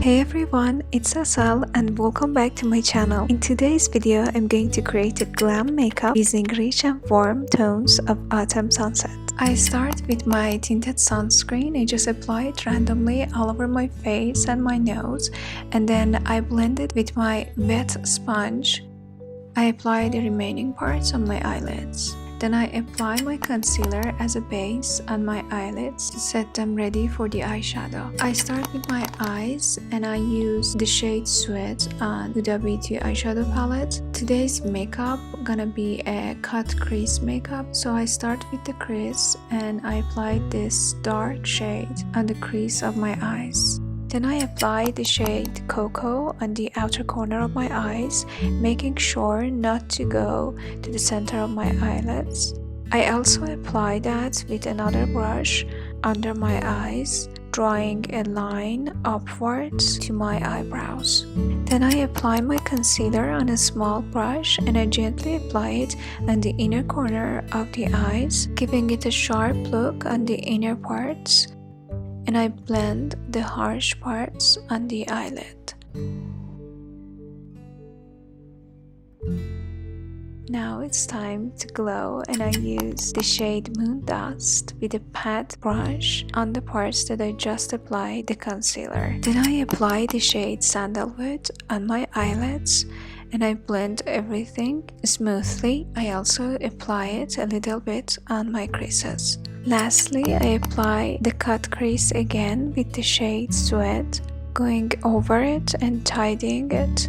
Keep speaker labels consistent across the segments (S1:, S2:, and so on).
S1: Hey everyone, it's Asal and welcome back to my channel. In today's video, I'm going to create a glam makeup using rich and warm tones of autumn sunset. I start with my tinted sunscreen. I just apply it randomly all over my face and my nose, and then I blend it with my wet sponge. I apply the remaining parts on my eyelids. Then I apply my concealer as a base on my eyelids to set them ready for the eyeshadow. I start with my eyes and I use the shade Suede on Huda Beauty eyeshadow palette. Today's makeup gonna be a cut crease makeup, so I start with the crease and I apply this dark shade on the crease of my eyes. Then I apply the shade Coco on the outer corner of my eyes, making sure not to go to the center of my eyelids. I also apply that with another brush under my eyes, drawing a line upwards to my eyebrows. Then I apply my concealer on a small brush and I gently apply it on the inner corner of the eyes, giving it a sharp look on the inner parts. And I blend the harsh parts on the eyelid. Now it's time to glow, and I use the shade Moon Dust with a pat brush on the parts that I just applied the concealer. Then I apply the shade Sandalwood on my eyelids and I blend everything smoothly. I also apply it a little bit on my creases. Lastly, I apply the cut crease again with the shade Suede, going over it and tidying it.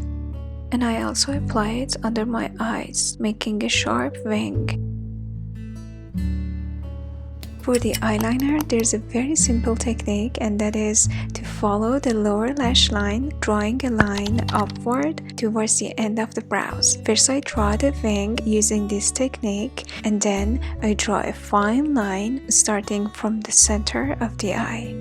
S1: And I also apply it under my eyes, making a sharp wing. For the eyeliner, there's a very simple technique, and that is to follow the lower lash line, drawing a line upward towards the end of the brows. First I draw the wing using this technique, and then I draw a fine line starting from the center of the eye.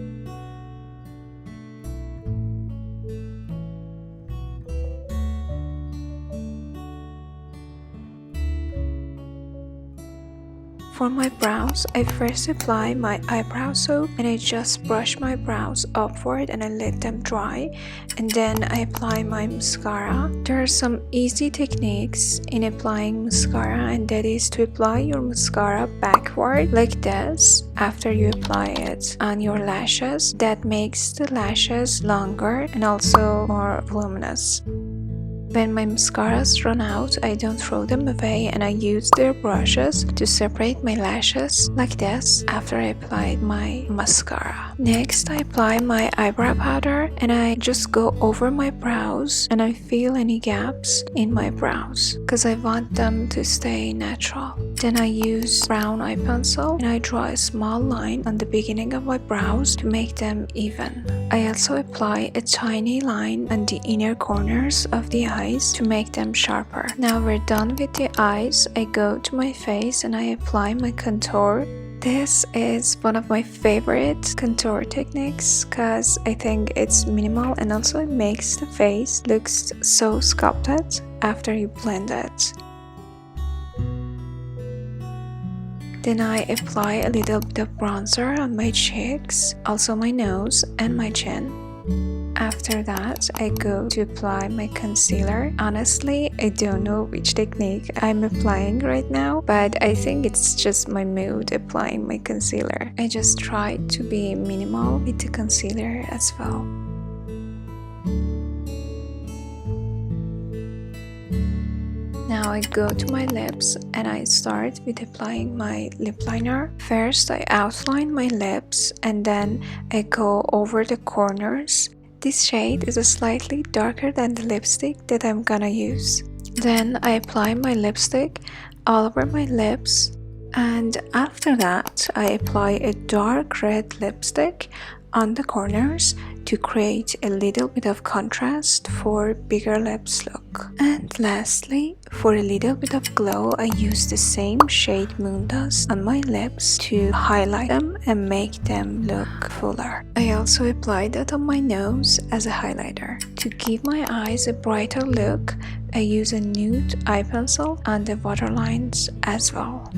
S1: For my brows, I first apply my eyebrow soap and I just brush my brows upward and I let them dry, and then I apply my mascara. There are some easy techniques in applying mascara, and that is to apply your mascara backward like this after you apply it on your lashes. That makes the lashes longer and also more voluminous. When my mascaras run out, I don't throw them away and I use their brushes to separate my lashes like this after I applied my mascara. Next, I apply my eyebrow powder and I just go over my brows and I feel any gaps in my brows because I want them to stay natural. Then I use brown eye pencil and I draw a small line on the beginning of my brows to make them even. I also apply a tiny line on the inner corners of the eyes to make them sharper. Now we're done with the eyes. I go to my face and I apply my contour. This is one of my favorite contour techniques because I think it's minimal and also it makes the face look so sculpted after you blend it. Then I apply a little bit of bronzer on my cheeks, also my nose and my chin. After that, I go to apply my concealer. Honestly, I don't know which technique I'm applying right now, but I think it's just my mood applying my concealer. I just try to be minimal with the concealer as well. Now I go to my lips and I start with applying my lip liner. First I outline my lips and then I go over the corners. This shade is slightly darker than the lipstick that I'm gonna use. Then I apply my lipstick all over my lips, and after that I apply a dark red lipstick on the corners to create a little bit of contrast for bigger lips look. And lastly, for a little bit of glow, I use the same shade Moon Dust on my lips to highlight them and make them look fuller. I also apply that on my nose as a highlighter. To give my eyes a brighter look, I use a nude eye pencil on the waterlines as well.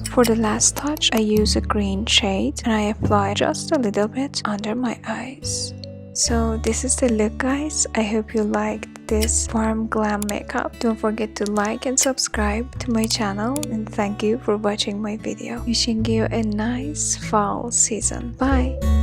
S1: For the last touch, I use a green shade and I apply just a little bit under my eyes. So this is the look, guys. I hope you liked this warm glam makeup. Don't forget to like and subscribe to my channel, and thank you for watching my video. Wishing you a nice fall season. Bye!